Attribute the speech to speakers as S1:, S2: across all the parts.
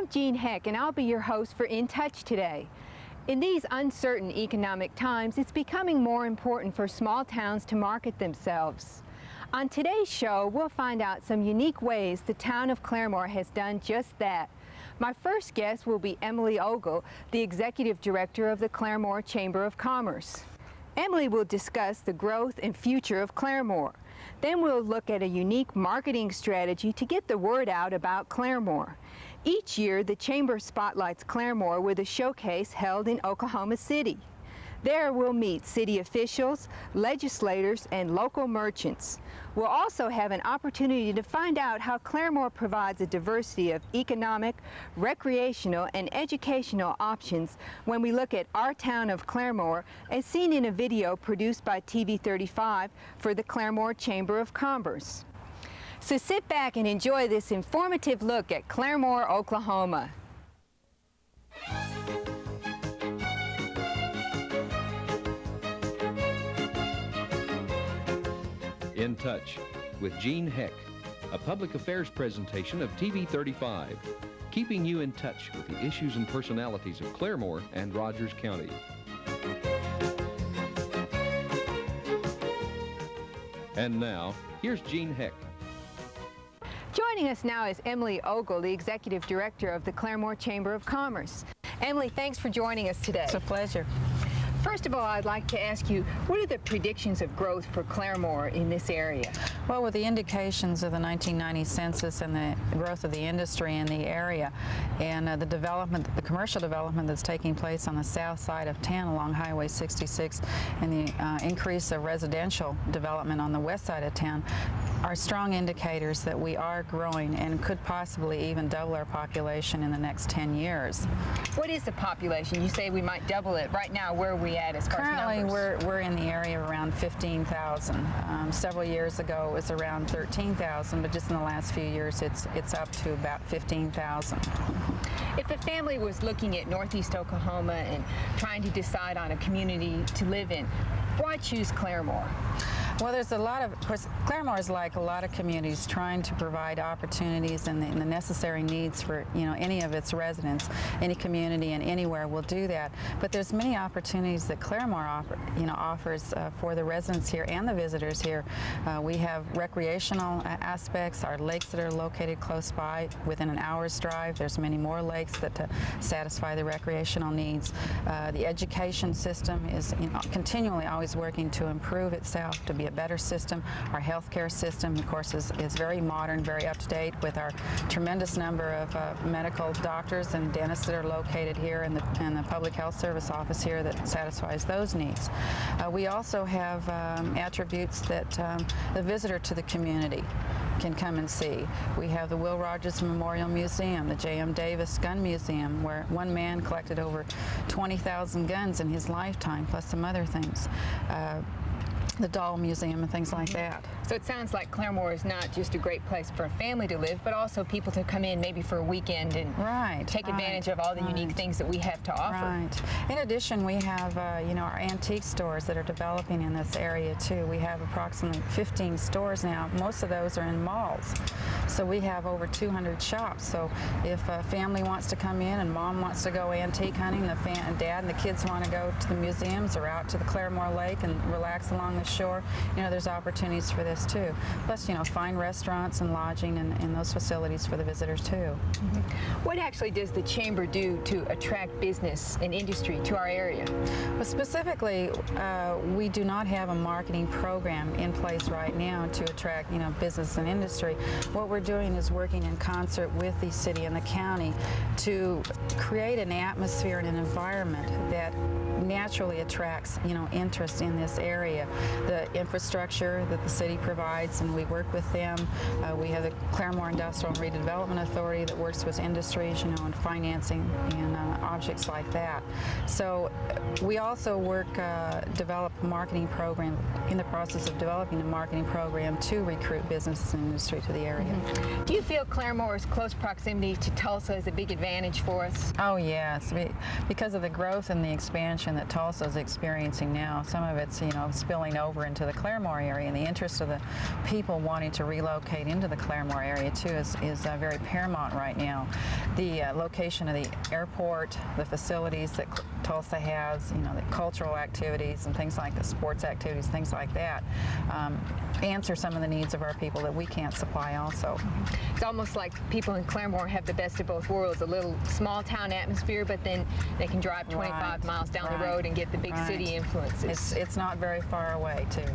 S1: I'm Jean Heck, and I'll be your host for In Touch today. In these uncertain economic times, it's becoming more important for small towns to market themselves. On today's show, we'll find out some unique ways the town of Claremore has done just that. My first guest will be Emily Ogle, the Executive Director of the Claremore Chamber of Commerce. Emily will discuss the growth and future of Claremore. Then we'll look at a unique marketing strategy to get the word out about Claremore. Each year, the Chamber spotlights Claremore with a showcase held in Oklahoma City. There we'll meet city officials, legislators, and local merchants. We'll also have an opportunity to find out how Claremore provides a diversity of economic, recreational, and educational options when we look at our town of Claremore as seen in a video produced by TV 35 for the Claremore Chamber of Commerce. So sit back and enjoy this informative look at Claremore, Oklahoma.
S2: In Touch with Jean Heck, a public affairs presentation of TV 35, keeping you in touch with the issues and personalities of Claremore and Rogers County. And now, here's Jean Heck.
S1: Joining us now is Emily Ogle, the Executive Director of the Claremore Chamber of Commerce. Emily, thanks for joining us today.
S3: It's a pleasure.
S1: First of all, I'd like to ask you, what are the predictions of growth for Claremore in this area?
S3: Well, with the indications of the 1990 census and the growth of the industry in the area and the commercial development that's taking place on the south side of town along Highway 66 and the increase of residential development on the west side of town are strong indicators that we are growing and could possibly even double our population in the next 10 years.
S1: What is the population? You say we might double it. Right now, where are we at as far as numbers?
S3: Currently, we're in the area around 15,000. Several years ago, it was around 13,000, but just in the last few years, it's up to about 15,000.
S1: If a family was looking at northeast Oklahoma and trying to decide on a community to live in, why choose Claremore?
S3: Well, there's of course, Claremore is like a lot of communities trying to provide opportunities and the necessary needs for, any of its residents. Any community and anywhere will do that. But there's many opportunities that Claremore offers for the residents here and the visitors here. We have recreational aspects, our lakes that are located close by within an hour's drive. There's many more lakes that satisfy the recreational needs. The education system is continually always working to improve itself, to be a better system. Our healthcare system, of course, is very modern, very up-to-date with our tremendous number of medical doctors and dentists that are located here and the public health service office here that satisfies those needs. We also have attributes that the visitor to the community can come and see. We have the Will Rogers Memorial Museum, the J.M. Davis Gun Museum, where one man collected over 20,000 guns in his lifetime, plus some other things. The Doll Museum and things like that.
S1: So it sounds like Claremore is not just a great place for a family to live, but also people to come in maybe for a weekend and take advantage of all the unique things that we have to offer.
S3: Right. In addition, we have our antique stores that are developing in this area too. We have approximately 15 stores now. Most of those are in malls. So we have over 200 shops. So if a family wants to come in and mom wants to go antique hunting, dad and the kids want to go to the museums or out to the Claremore Lake and relax along the shore, there's opportunities for this too. Plus, fine restaurants and lodging and those facilities for the visitors too.
S1: Mm-hmm. What actually does the Chamber do to attract business and industry to our area?
S3: Well, specifically, we do not have a marketing program in place right now to attract, business and industry. What we're doing is working in concert with the city and the county to create an atmosphere and an environment that naturally attracts, interest in this area. The infrastructure that the city provides, and we work with them. We have the Claremore Industrial and Redevelopment Authority that works with industries, and financing and objects like that. So we also develop a marketing program, in the process of developing a marketing program to recruit business and industry to the area.
S1: Mm-hmm. Do you feel Claremore's close proximity to Tulsa is a big advantage for us?
S3: Oh yes, because of the growth and the expansion that Tulsa is experiencing now. Some of it's spilling over into the Claremore area, and the interest of the people wanting to relocate into the Claremore area too is very paramount right now. the location of the airport, the facilities that Tulsa has, you know, the cultural activities and things like the sports activities, things like that, answer some of the needs of our people that we can't supply also.
S1: It's almost like people in Claremore have the best of both worlds, a little small town atmosphere, but then they can drive 25 miles down the road and get the big city influences.
S3: It's not very far away, too.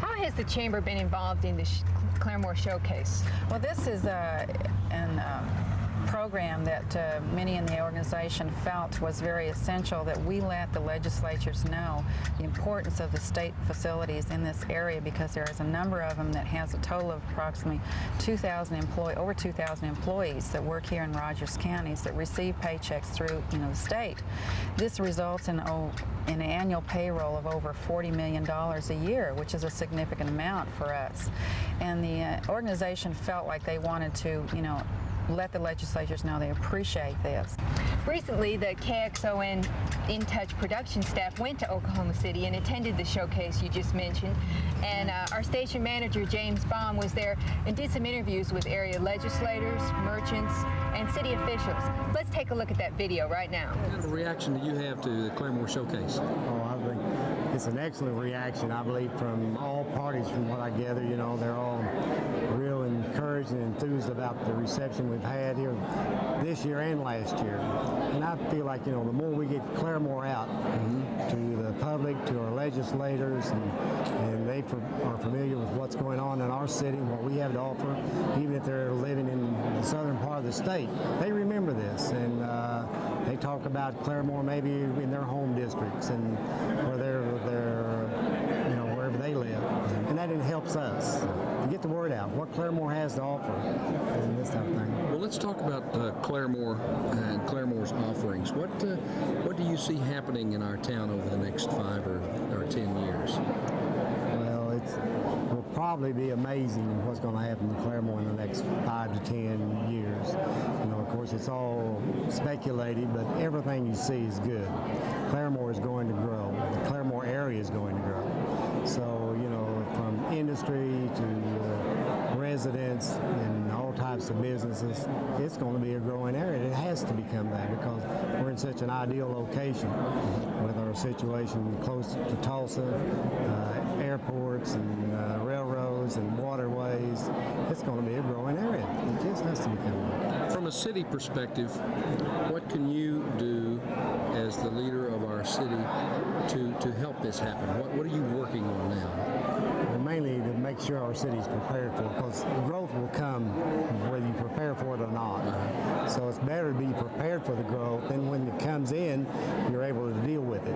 S1: How has the Chamber been involved in the Claremore Showcase?
S3: Well, this is a program that many in the organization felt was very essential, that we let the legislatures know the importance of the state facilities in this area, because there is a number of them that has a total of approximately over 2,000 employees that work here in Rogers counties that receive paychecks through, you know, the state. This results in an annual payroll of over $40 million a year, which is a significant amount for us. And the organization felt like they wanted to, you know, let the legislatures know they appreciate this.
S1: Recently, the KXON In Touch production staff went to Oklahoma City and attended the showcase you just mentioned. And our station manager, James Baum, was there and did some interviews with area legislators, merchants, and city officials. Let's take a look at that video right now.
S4: What kind of a reaction do you have to the Claremore Showcase?
S5: Oh, I think it's an excellent reaction, I believe, from all parties. From what I gather, you know, they're all real encouraged and enthused about the reception we've had here this year and last year. And I feel like, you know, the more we get Claremore out to the public, to our legislators, and they are familiar with what's going on in our city and what we have to offer, even if they're living in the southern part of the state, they remember this, and they talk about Claremore maybe in their home districts and where they're you know, wherever they live, and that helps us to get the word out, what Claremore has to offer, and this type of thing.
S4: Well, let's talk about Claremore and Claremore's offerings. What do you see happening in our town over the next 5 or 10 years?
S5: Well, it will probably be amazing what's going to happen to Claremore in the next 5 to 10 years. You know, of course, it's all speculated, but everything you see is good. Claremore is going to grow. The Claremore area is going to grow. So, you know, from industry to residents and all types of businesses, it's going to be a growing area. It has to become that because we're in such an ideal location with our situation close to Tulsa, airports and railroads and waterways. It's going to be a growing area. It just has to become that.
S4: From a city perspective, what can you do as the leader of our city to help this happen? What are you working on now?
S5: Well, mainly to make sure our city's prepared for it, because growth will come whether you prepare for it or not. So it's better to be prepared for the growth, and when it comes in, you're able to deal with it,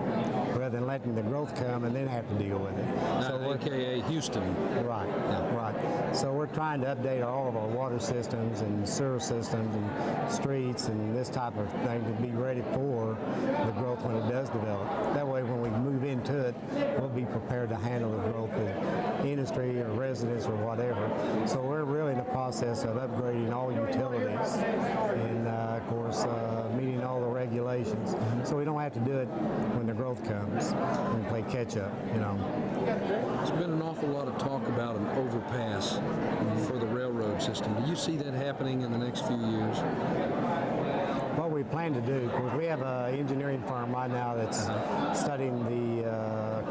S5: rather than letting the growth come and then have to deal with it. So
S4: AKA Houston.
S5: Right, right. So we're trying to update all of our water systems and sewer systems and streets and this type of thing to be ready for the growth when it does develop. That way, when we move into it, we'll be prepared to handle the growth of industry or residents or whatever. So we're really in the process of upgrading all utilities and, of course, meeting all the regulations. So we don't have to do it when the growth comes and play catch up, you know.
S4: There's been an awful lot of talk about an overpass for the railroad system. Do you see that happening in the next few years?
S5: What we plan to do, because we have an engineering firm right now that's studying the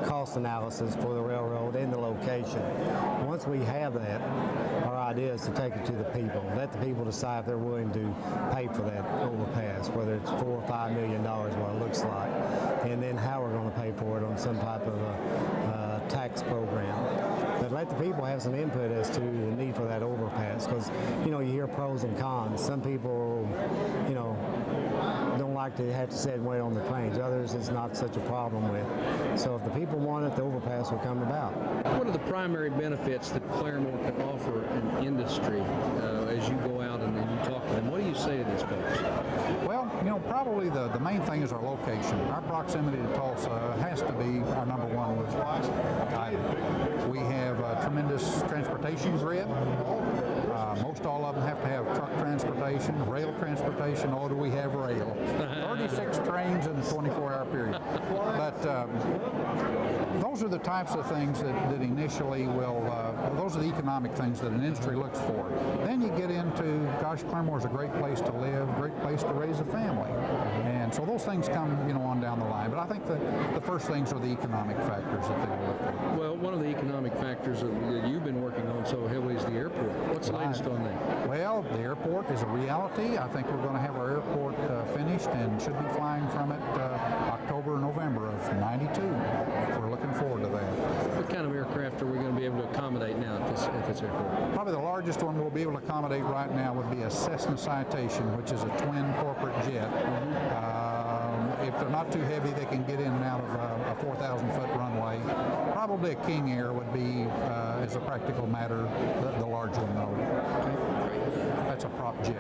S5: cost analysis for the railroad and the location. Once we have that, our idea is to take it to the people. Let the people decide if they're willing to pay for that overpass, whether it's $4 or $5 million, what it looks like, and then how we're going to pay for it on some type of a tax program. But let the people have some input as to the need for that overpass, because, you know, you hear pros and cons. Some people, you know, don't like to have to sit and wait on the trains. Others it's not such a problem with. So if the people want it, the overpass will come about.
S4: What are the primary benefits that Claremore can offer an industry as you go out and you talk to them? What do you say to these folks?
S6: Well, you know, probably the main thing is our location. Our proximity to Tulsa has to be our number one item. We have a tremendous transportation grid. Most all of them have to have truck transportation, rail transportation, or do we have rail? 36 trains in a 24-hour period. But those are the types of things that initially will, those are the economic things that an industry looks for. Then you get into, gosh, Claremore's a great place to live, great place to raise a family. And so those things come, on down the line. But I think the first things are the economic factors that they look for.
S4: Well, one of the economic factors that you've been working on so heavily is the airport. What's the latest on that?
S6: Well, the airport is a reality. I think we're going to have our airport finished and should be flying from it October or November of '92. We're looking forward to that.
S4: What kind of aircraft are we going to be able to accommodate now at this airport?
S6: Probably the largest one we'll be able to accommodate right now would be a Cessna Citation, which is a twin corporate jet. If they're not too heavy, they can get in and out of a 4,000-foot runway. Probably a King Air would be, as a practical matter, the large one, though. That's a prop jet.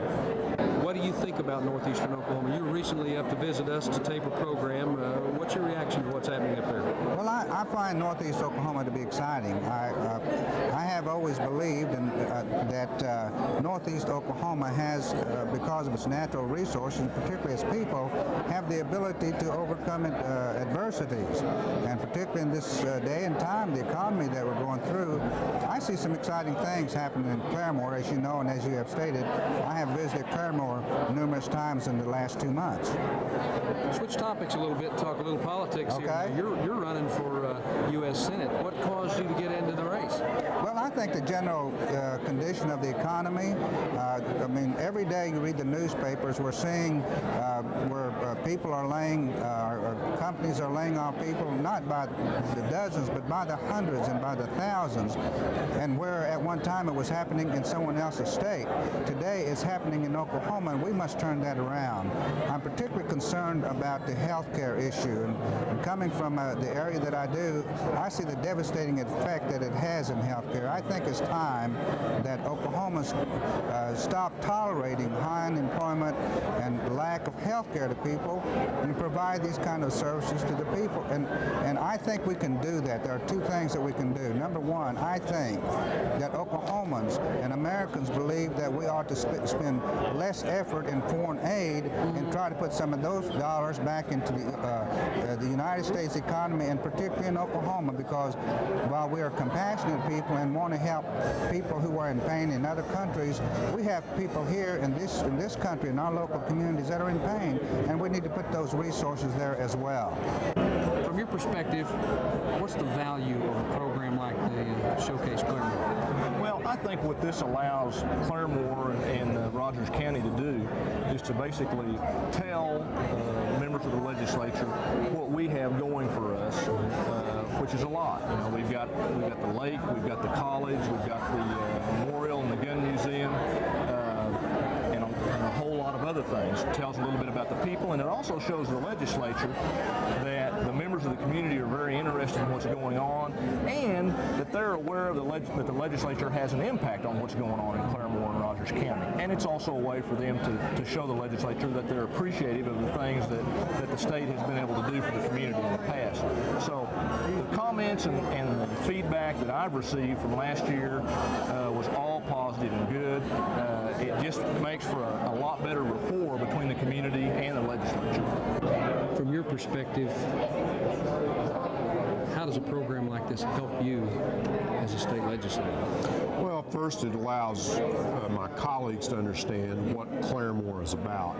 S4: What do you think about northeastern Oklahoma? You were recently up to visit us to tape a program. What's your reaction to what's happening up there?
S7: Well, I find northeast Oklahoma to be exciting. I have always believed that northeast Oklahoma has, because of its natural resources, particularly its people, have the ability to overcome adversities. And particularly in this day and time, the economy that we're going through, I see some exciting things happening in Claremore, as you know, and as you have stated. I have visited Claremore numerous times in the last 2 months.
S4: Switch topics a little bit, talk a little politics
S7: Okay.
S4: here. You're running for U.S. Senate. What caused you to get into the race?
S7: Well, I think the general condition of the economy, I mean, every day you read the newspapers, we're seeing where people are laying, companies are laying off people, not by the dozens, but by the hundreds and by the thousands. And where at one time it was happening in someone else's state, today it's happening in Oklahoma, and we must turn that around. I'm particularly concerned about the health care issue. And coming from the area that I do, I see the devastating effect that it has in health care. I think it's time that Oklahomans stop tolerating high unemployment and lack of health care to people and provide these kind of services to the people. And I think we can do that. There are two things that we can do. Number one, I think that Oklahomans and Americans believe that we ought to spend less effort in foreign aid and try to put some of those dollars back into the United States economy, and particularly in Oklahoma, because while we are compassionate people and want to help people who are in pain in other countries, we have people here in this country, in our local communities, that are in pain, and we need to put those resources there as well.
S4: From your perspective, what's the value of a program like the Showcase Claremore?
S8: Well, I think what this allows Claremore and Rogers County to do is to basically tell members of the legislature what we have going for us, which is a lot. We've got the lake, we've got the college, we've got the memorial and the gun museum, and a whole lot of other things. It tells a little bit about the people, and it also shows the legislature that the members of the community are very interested in what's going on, and that they're aware of that the legislature has an impact on what's going on in Claremore and Rogers County. And it's also a way for them to show the legislature that they're appreciative of the things that the state has been able to do for the community in the past. So the comments and the feedback that I've received from last year was all positive and good. It just makes for a lot better rapport between the community and the legislature.
S4: From your perspective, how does a program like this help you as a state legislator?
S9: Well, first it allows my colleagues to understand what Claremore is about,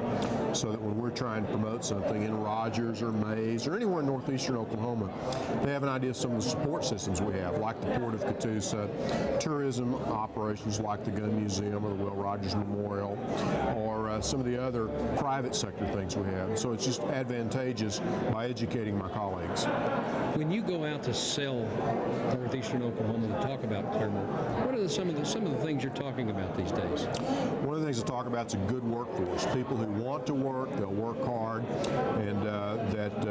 S9: so that when we're trying to promote something in Rogers or Mays or anywhere in northeastern Oklahoma, they have an idea of some of the support systems we have, like the Port of Catoosa, tourism operations like the Gun Museum or the Will Rogers Memorial, or some of the other private sector things we have. So it's just advantageous by educating my colleagues.
S4: When you go out to sell northeastern Oklahoma to talk about Claremore, what are some of the things you're talking about these days?
S9: One of the things I talk about is a good workforce. People who want to work, they'll work hard, and that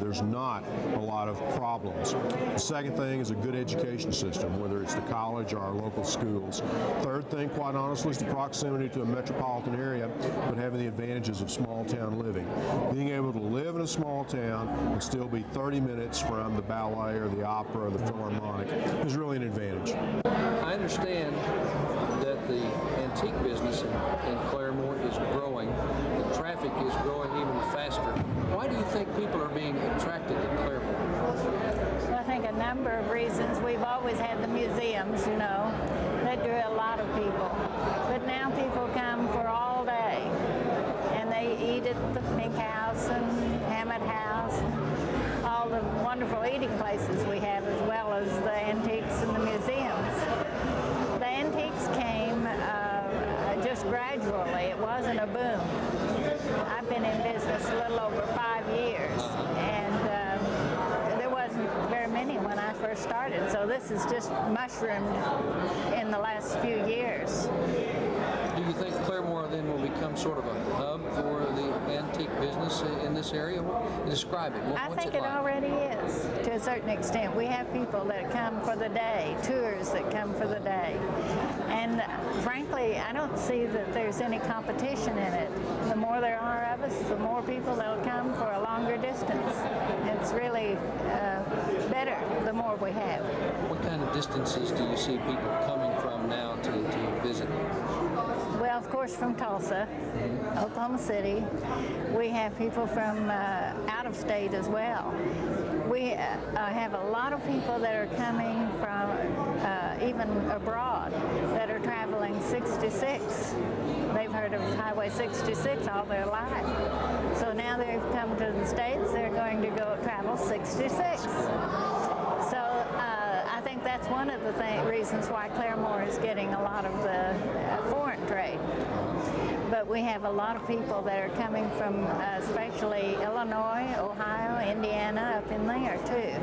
S9: there's not a lot of problems. The second thing is a good education system, whether it's the college or our local schools. Third thing, quite honestly, is the proximity to a metropolitan area, but having the advantages of small town living. Being able to live in a small town and still be 30 minutes from the ballet or the opera or the Philharmonic is really an advantage.
S4: I understand that the antique business in Claremore is growing. The traffic is growing even faster. Why do you think people are being attracted to Claremore?
S10: Well, I think a number of reasons. We've always had the museums, you know, that drew a lot of people. But now people come for all day, and they eat at the Pink House and Hammett House, and all the wonderful eating places we have, as well as the antiques and the museums. The antiques came just gradually. It wasn't a boom. I've been in business a little over 5 years, and there wasn't very many when I first started, so this has just mushroomed in the last few years.
S4: Do you think Claremore then will become sort of a hub for the antique business in this area? Describe it.
S10: I
S4: What's
S10: think
S4: it
S10: it
S4: like?
S10: already is, to a certain extent. We have people that come for the day, tours that come for the day. And frankly, I don't see that there's any competition in it. The more there are of us, the more people that'll come for a longer distance. It's really better the more we have.
S4: What kind of distances do you see people coming from now to visit?
S10: Well, of course, from Tulsa, Oklahoma City. We have people from out of state as well. We have a lot of people that are coming from even abroad that are traveling 66. They've heard of Highway 66 all their life. So now they've come to the States, they're going to go travel 66. So I think that's one of the reasons why Claremore is getting a lot of the foreign trade. But we have a lot of people that are coming from especially Illinois, Ohio, Indiana, up in there too.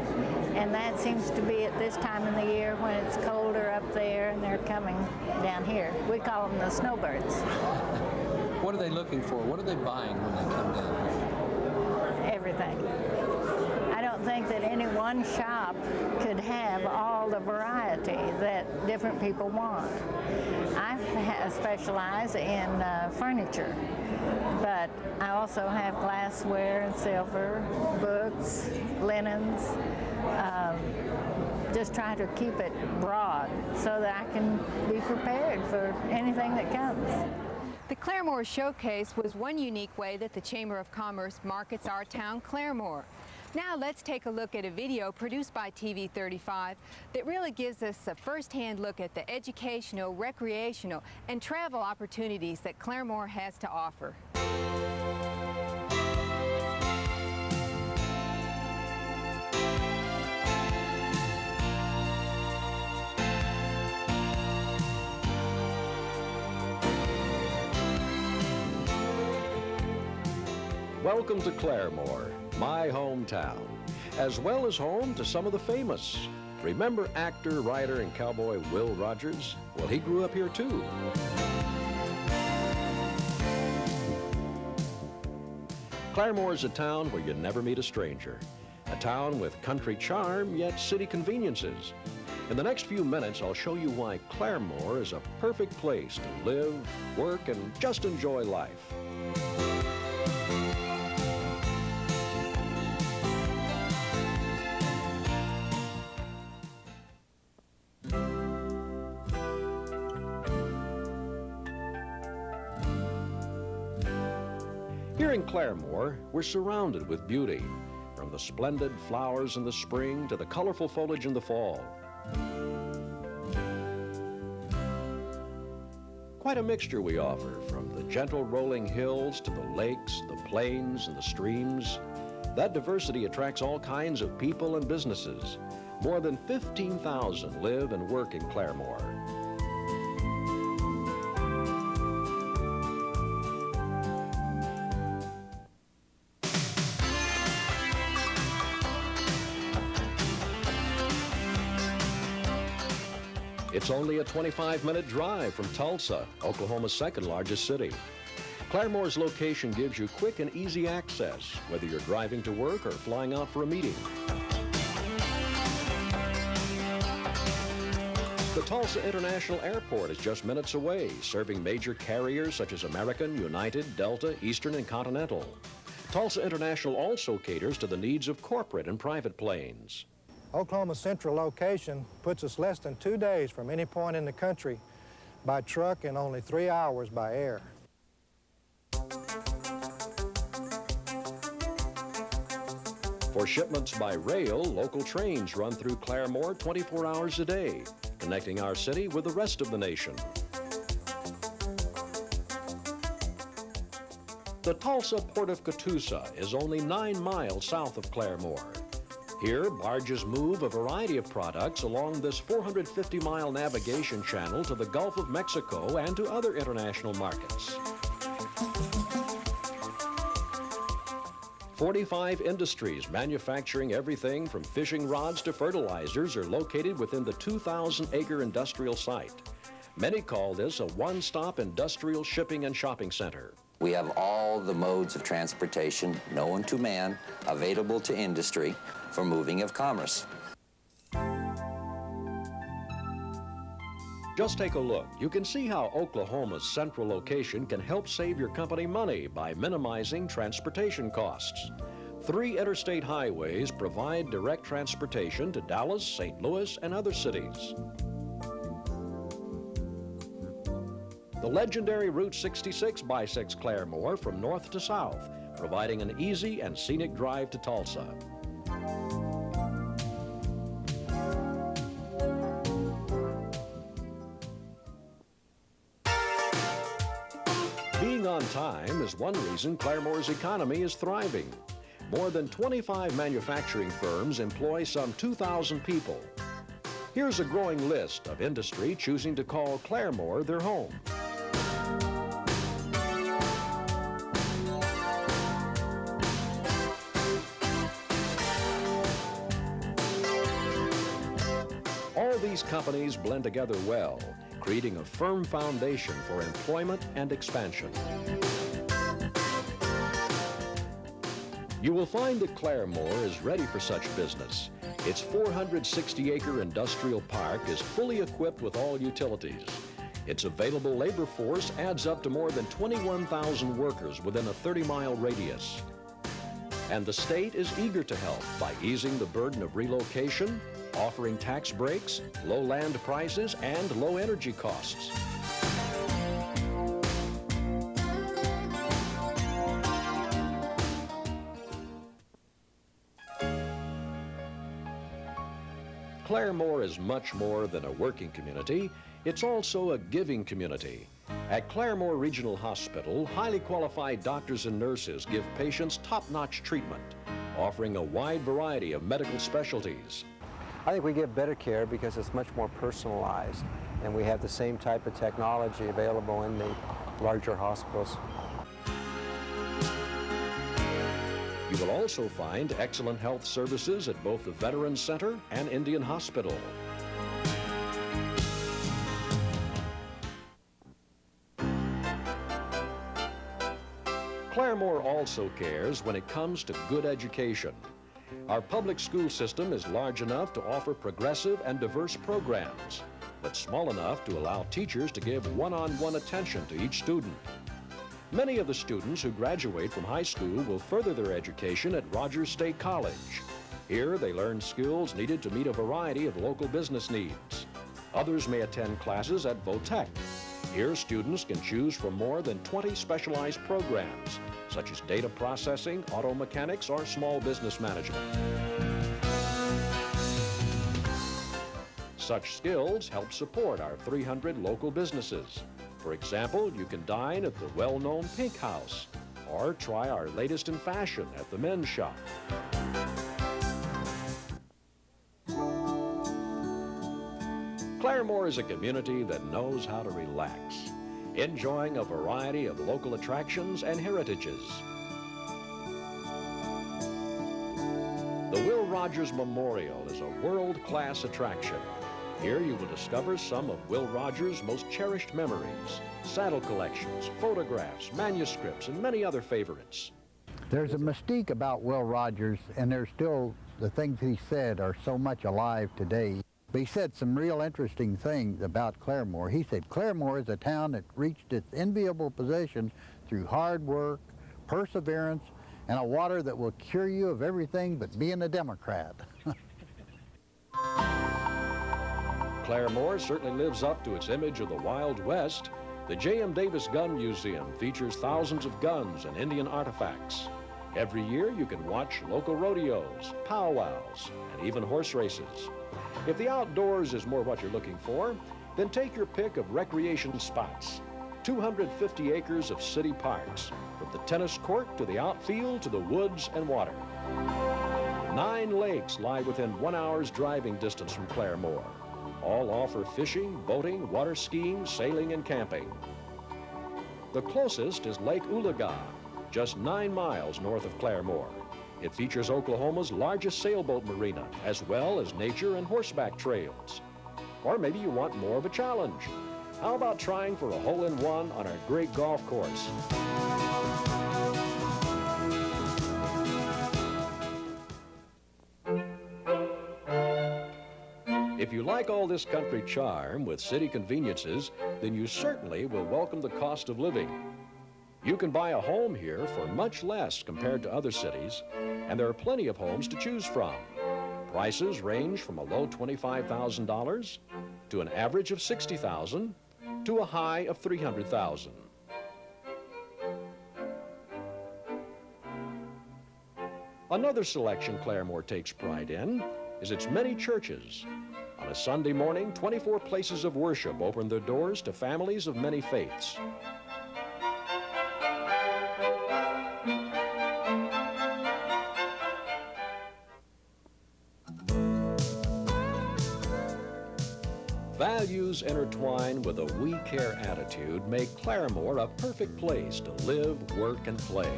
S10: And that seems to be at this time of the year when it's colder up there, and they're coming down here. We call them the snowbirds.
S4: What are they looking for? What are they buying when they come down here?
S10: Everything. I don't think that any one shop could have all the variety that different people want. I specialize in furniture, but I also have glassware and silver, books, linens. Just try to keep it broad so that I can be prepared for anything that comes.
S1: The Claremore Showcase was one unique way that the Chamber of Commerce markets our town, Claremore. Now let's take a look at a video produced by TV 35 that really gives us a first-hand look at the educational, recreational, and travel opportunities that Claremore has to offer.
S11: Welcome to Claremore, my hometown, as well as home to some of the famous. Remember actor, writer, and cowboy Will Rogers? Well, he grew up here too. Claremore is a town where you never meet a stranger. A town with country charm, yet city conveniences. In the next few minutes, I'll show you why Claremore is a perfect place to live, work, and just enjoy life. Here in Claremore, we're surrounded with beauty, from the splendid flowers in the spring to the colorful foliage in the fall. Quite a mixture we offer, from the gentle rolling hills to the lakes, the plains, and the streams. That diversity attracts all kinds of people and businesses. More than 15,000 live and work in Claremore. It's only a 25-minute drive from Tulsa, Oklahoma's second largest city. Claremore's location gives you quick and easy access, whether you're driving to work or flying out for a meeting. The Tulsa International Airport is just minutes away, serving major carriers such as American, United, Delta, Eastern, and Continental. Tulsa International also caters to the needs of corporate and private planes.
S12: Oklahoma's central location puts us less than 2 days from any point in the country by truck and only 3 hours by air.
S11: For shipments by rail, local trains run through Claremore 24 hours a day, connecting our city with the rest of the nation. The Tulsa Port of Catoosa is only 9 miles south of Claremore. Here, barges move a variety of products along this 450-mile navigation channel to the Gulf of Mexico and to other international markets. 45 industries manufacturing everything from fishing rods to fertilizers are located within the 2,000-acre industrial site. Many call this a one-stop industrial shipping and shopping center.
S13: We have all the modes of transportation known to man available to industry for moving of commerce.
S11: Just take a look. You can see how Oklahoma's central location can help save your company money by minimizing transportation costs. 3 interstate highways provide direct transportation to Dallas, St. Louis, and other cities. The legendary Route 66 bisects Claremore from north to south, providing an easy and scenic drive to Tulsa. Being on time is one reason Claremore's economy is thriving. More than 25 manufacturing firms employ some 2,000 people. Here's a growing list of industry choosing to call Claremore their home. All these companies blend together well, creating a firm foundation for employment and expansion. You will find that Claremore is ready for such business. Its 460-acre industrial park is fully equipped with all utilities. Its available labor force adds up to more than 21,000 workers within a 30-mile radius. And the state is eager to help by easing the burden of relocation, offering tax breaks, low land prices, and low energy costs. Claremore is much more than a working community. It's also a giving community. At Claremore Regional Hospital, highly qualified doctors and nurses give patients top-notch treatment, offering a wide variety of medical specialties.
S14: I think we give better care because it's much more personalized, and we have the same type of technology available in the larger hospitals.
S11: You will also find excellent health services at both the Veterans Center and Indian Hospital. Claremore also cares when it comes to good education. Our public school system is large enough to offer progressive and diverse programs, but small enough to allow teachers to give one-on-one attention to each student. Many of the students who graduate from high school will further their education at Rogers State College. Here they learn skills needed to meet a variety of local business needs. Others may attend classes at Votech. Here students can choose from more than 20 specialized programs, such as data processing, auto mechanics, or small business management. Such skills help support our 300 local businesses. For example, you can dine at the well-known Pink House, or try our latest in fashion at the Men's Shop. Claremore is a community that knows how to relax, enjoying a variety of local attractions and heritages. The Will Rogers Memorial is a world-class attraction. Here you will discover some of Will Rogers' most cherished memories, saddle collections, photographs, manuscripts, and many other favorites.
S15: There's a mystique about Will Rogers, and there's still the things he said are so much alive today. But he said some real interesting things about Claremore. He said Claremore is a town that reached its enviable position through hard work, perseverance, and a water that will cure you of everything but being a Democrat.
S11: Claremore certainly lives up to its image of the Wild West. The J.M. Davis Gun Museum features thousands of guns and Indian artifacts. Every year you can watch local rodeos, powwows, and even horse races. If the outdoors is more what you're looking for, then take your pick of recreation spots. 250 acres of city parks, from the tennis court to the outfield to the woods and water. 9 lakes lie within 1 hour's driving distance from Claremore. All offer fishing, boating, water skiing, sailing, and camping. The closest is Lake Oologah, just 9 miles north of Claremore. It features Oklahoma's largest sailboat marina, as well as nature and horseback trails. Or maybe you want more of a challenge. How about trying for a hole-in-one on our great golf course? If you like all this country charm with city conveniences, then you certainly will welcome the cost of living. You can buy a home here for much less compared to other cities, and there are plenty of homes to choose from. Prices range from a low $25,000 to an average of $60,000 to a high of $300,000. Another selection Claremore takes pride in is its many churches. On a Sunday morning, 24 places of worship open their doors to families of many faiths. Values intertwined with a we care attitude make Claremore a perfect place to live, work, and play.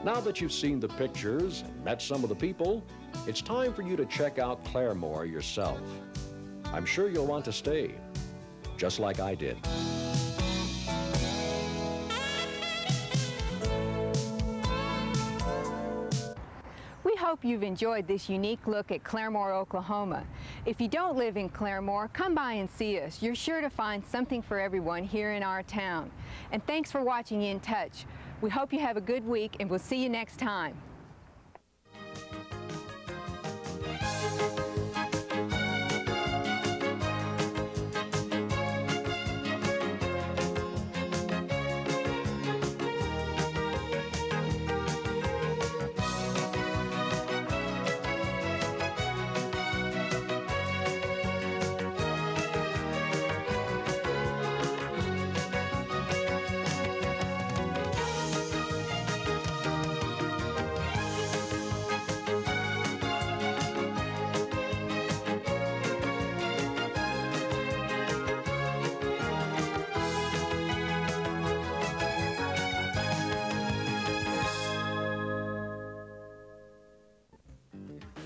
S11: Now that you've seen the pictures and met some of the people, it's time for you to check out Claremore yourself. I'm sure you'll want to stay, just like I did.
S1: We hope you've enjoyed this unique look at Claremore, Oklahoma. If you don't live in Claremore, come by and see us. You're sure to find something for everyone here in our town. And thanks for watching In Touch. We hope you have a good week, and we'll see you next time.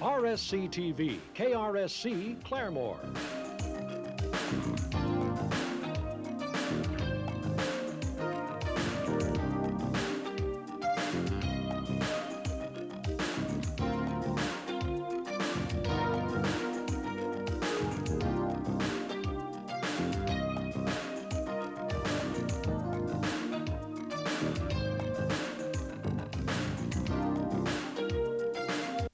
S11: RSC-TV, KRSC, Claremore.